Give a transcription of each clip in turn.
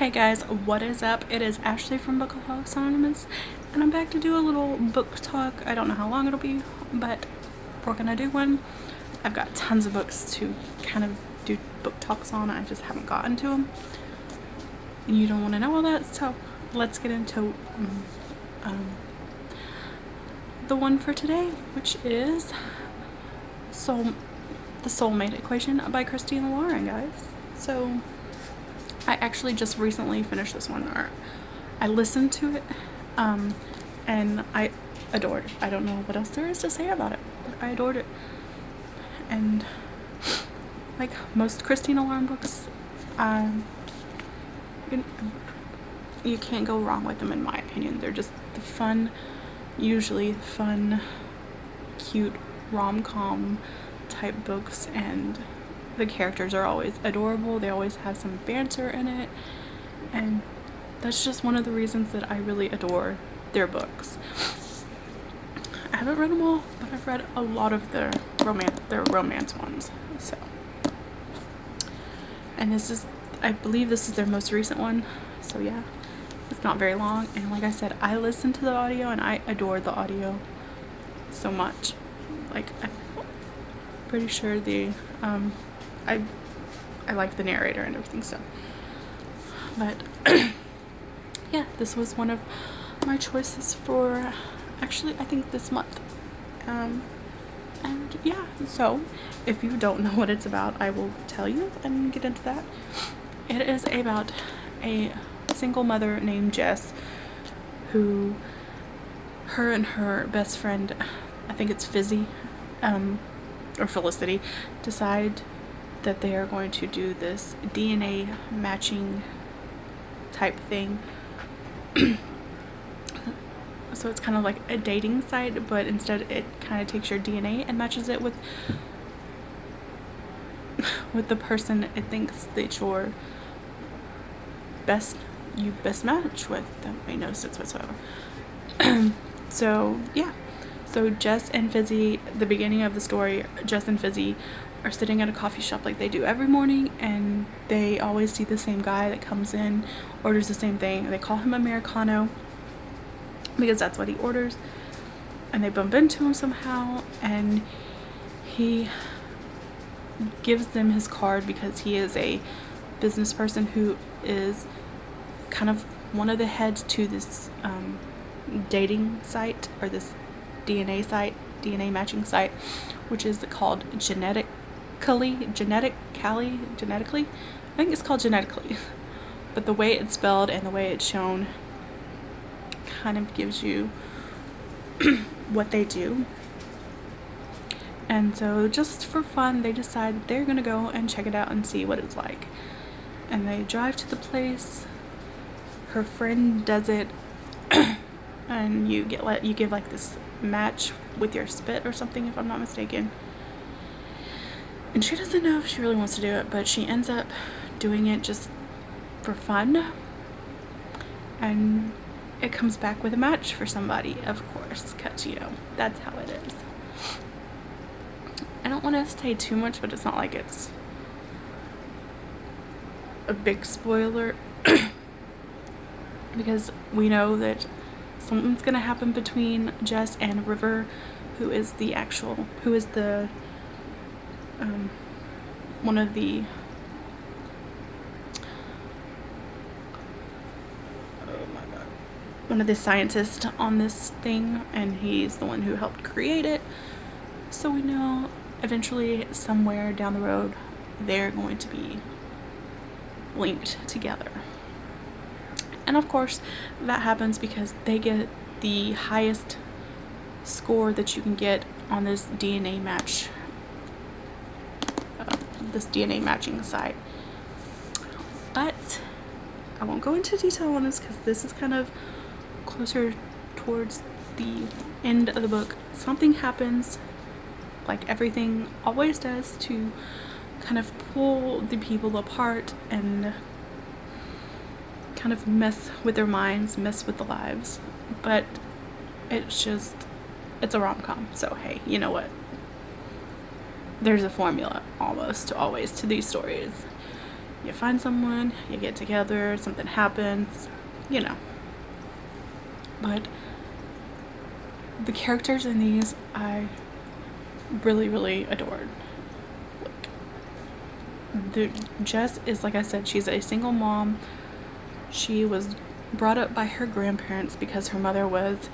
Hey guys, what is up? It is Ashley from Bookaholics Anonymous, and I'm back to do a little book talk. I don't know how long it'll be, but we're gonna do one. I've got tons of books to kind of do book talks on. I just haven't gotten to them. And you don't want to know all that, so let's get into the one for today, which is The Soulmate Equation by Christina Lauren, guys. So I actually just recently finished this one, or I listened to it, and I adored it. I don't know what else there is to say about it, but I adored it. And like most Christina Lauren books, you can't go wrong with them in my opinion. They're just the usually fun, cute rom-com type books, and the characters are always adorable. They always have some banter in it, and that's just one of the reasons that I really adore their books. I haven't read them all, but I've read a lot of their romance ones. So, and I believe this is their most recent one. So yeah, it's not very long, and like I said, I listened to the audio and I adored the audio so much. Like, I'm pretty sure I like the narrator and everything, so. But yeah, this was one of my choices for actually I think this month. And yeah, so if you don't know what it's about, I will tell you and get into that. It is about a single mother named Jess, who her and her best friend, I think it's Fizzy, or Felicity, decide that they are going to do this DNA matching type thing. So it's kind of like a dating site, but instead it kind of takes your DNA and matches it with the person it thinks that you best match with. That made no sense whatsoever. So yeah, so Jess and Fizzy, the beginning of the story, Jess and Fizzy are sitting at a coffee shop like they do every morning, and they always see the same guy that comes in, orders the same thing. They call him Americano because that's what he orders, and they bump into him somehow, and he gives them his card because he is a business person who is kind of one of the heads to this dating site, or this DNA matching site, which is called Genetically. I think it's called Genetically, but the way it's spelled and the way it's shown kind of gives you what they do. And so just for fun, they decide that they're gonna go and check it out and see what it's like. And they drive to the place. Her friend does it, and you give like this match with your spit or something, if I'm not mistaken. And she doesn't know if she really wants to do it, but she ends up doing it just for fun. And it comes back with a match for somebody, of course, because, you know, that's how it is. I don't want to say too much, but it's not like it's a big spoiler. Because we know that something's gonna happen between Jess and River, who is the one of the scientists on this thing, and he's the one who helped create it. So we know eventually, somewhere down the road, they're going to be linked together. And of course, that happens because they get the highest score that you can get on this DNA matching site. But I won't go into detail on this because this is kind of closer towards the end of the book. Something happens, like everything always does, to kind of pull the people apart and kind of mess with their minds, mess with the lives. But it's a rom-com, so hey, you know what? There's a formula almost always to these stories. you find someone, you get together, something happens, you know. But the characters in these I really, really adored. Jess is, like I said, she's a single mom. She was brought up by her grandparents because her mother was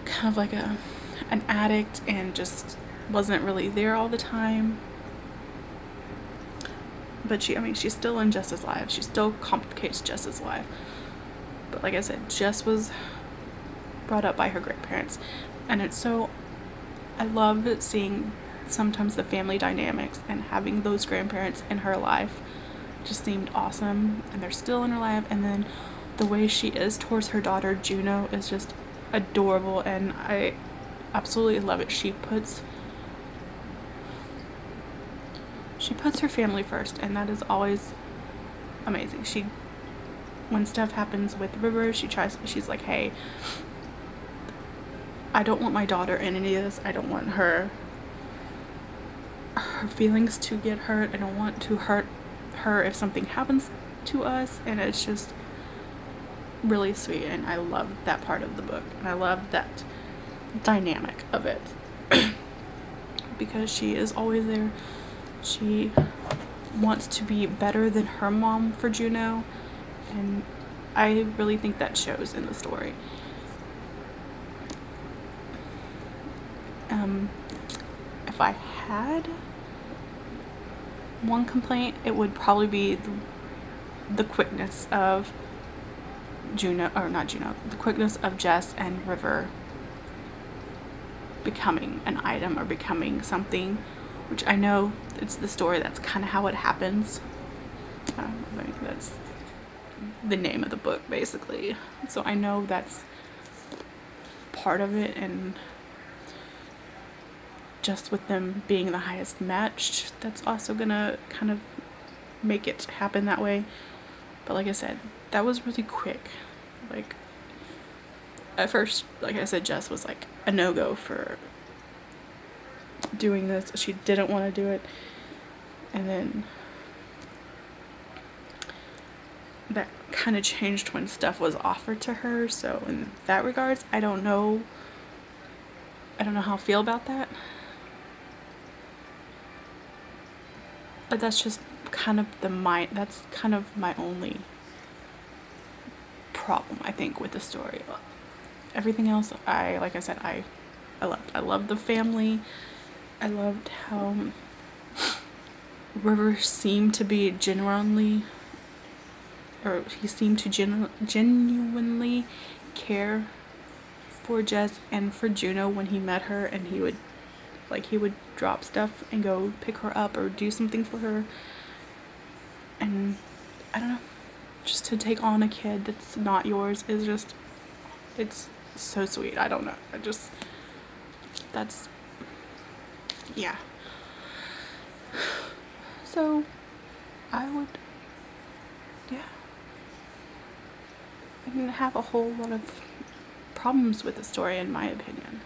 kind of like an addict and just wasn't really there all the time. But she's still in Jess's life. She still complicates Jess's life. But like I said, Jess was brought up by her grandparents. And I love seeing sometimes the family dynamics, and having those grandparents in her life just seemed awesome. And they're still in her life. And then the way she is towards her daughter Juno is just adorable, and I absolutely love it. She puts her family first, and that is always amazing. When stuff happens with River, she's like, hey, I don't want my daughter in any of this. I don't want her feelings to get hurt. I don't want to hurt her if something happens to us. And it's just really sweet, and I love that part of the book, and I love that dynamic of it. Because she is always there. She wants to be better than her mom for Juno, and I really think that shows in the story. If I had one complaint, it would probably be the quickness of the quickness of Jess and River becoming an item or becoming something, which I know it's the story, that's kind of how it happens. I think that's the name of the book, basically. So I know that's part of it, and just with them being the highest matched, that's also gonna kind of make it happen that way. But like I said, that was really quick. Like, at first, like I said, Jess was like a no-go for doing this. She didn't want to do it. And then that kind of changed when stuff was offered to her. So in that regards, I don't know how I feel about that. But that's just kind of that's kind of my only problem, I think, with the story. Everything else, like I said, I loved. I loved the family. I loved how River seemed to be genuinely care for Jess and for Juno when he met her, and he would drop stuff and go pick her up or do something for her. And I don't know, just to take on a kid that's not yours is just, it's so sweet. I don't know, yeah. So I didn't have a whole lot of problems with the story, in my opinion.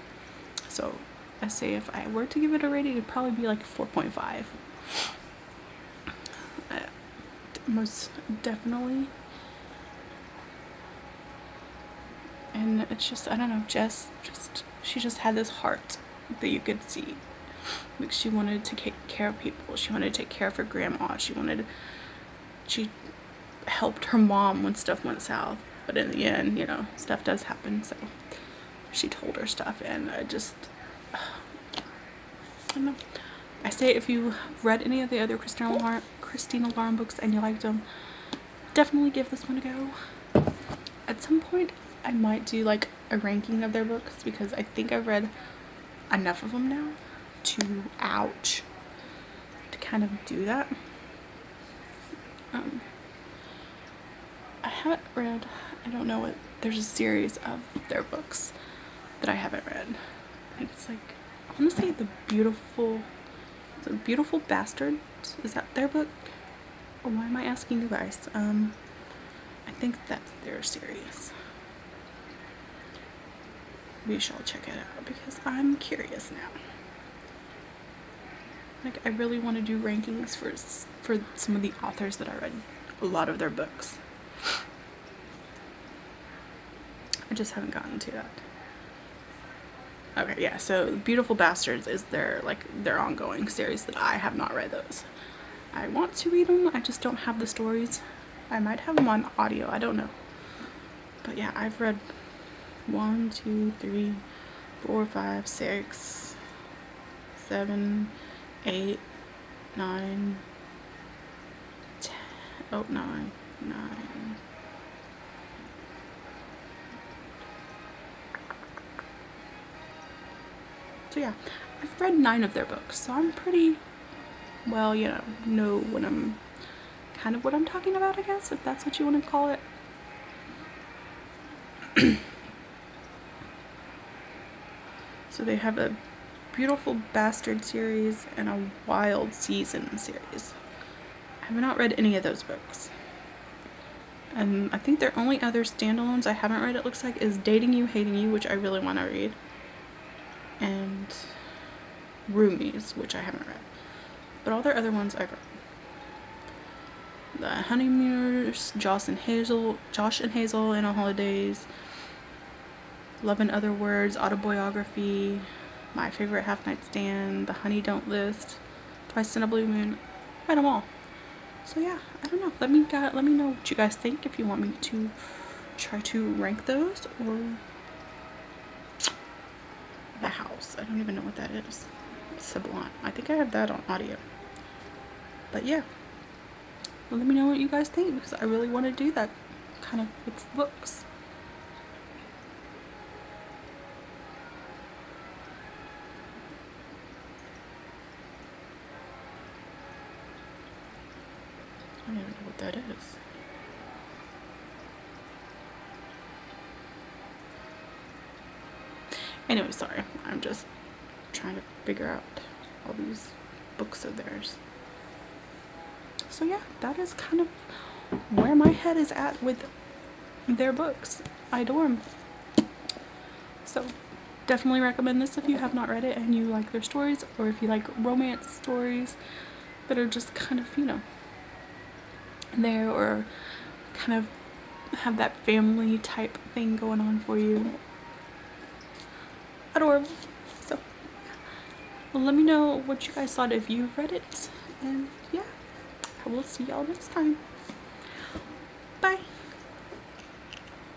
So I say if I were to give it a rating, it'd probably be like 4.5. Most definitely. And it's just, I don't know, Jess she just had this heart that you could see. Like, she wanted to take care of people. She wanted to take care of her grandma. She helped her mom when stuff went south. But in the end, stuff does happen. So she told her stuff, and I don't know. I say if you read any of the other Christina Lauren books and you liked them, definitely give this one a go. At some point, I might do like a ranking of their books, because I think I've read enough of them now to kind of do that. I haven't read, I don't know what, there's a series of their books that I haven't read. I think it's like, I want to say The Beautiful Bastards. Is that their book? Or why am I asking you guys? I think that's their series. We shall check it out, because I'm curious now. Like, I really want to do rankings for some of the authors that I read a lot of their books. I just haven't gotten to that. Okay, yeah, so Beautiful Bastards is their ongoing series that I have not read those. I want to read them, I just don't have the stories. I might have them on audio, I don't know. But yeah, I've read 1, 2, 3, 4, 5, 6, 7, 8, 9, 10, oh, 9. So yeah, I've read 9 of their books, so I'm pretty well, know what I'm talking about, I guess, if that's what you want to call it. So they have a Beautiful Bastard series and a Wild Season series. I have not read any of those books. And I think their only other standalones I haven't read, it looks like, is Dating You, Hating You, which I really want to read. And Roomies, which I haven't read. But all their other ones I've read. The Honeymooners, Josh and Hazel in a Holidays, Love in Other Words, Autobiography, My Favorite Half Night Stand, The Honey Don't List, Twice in a Blue Moon. Read them all. So yeah, I don't know. Let me know what you guys think, if you want me to try to rank those, or The House. I don't even know what that is. Sublime. I think I have that on audio. But yeah. Well, let me know what you guys think, because I really want to do that kind of with books. I don't even know what that is. Anyway, sorry. I'm just trying to figure out all these books of theirs. So yeah, that is kind of where my head is at with their books. I adore them. So definitely recommend this if you have not read it and you like their stories, or if you like romance stories that are just kind of, there, or kind of have that family type thing going on for you. Adorable. So, well, let me know what you guys thought if you've read it, and yeah, I will see y'all next time.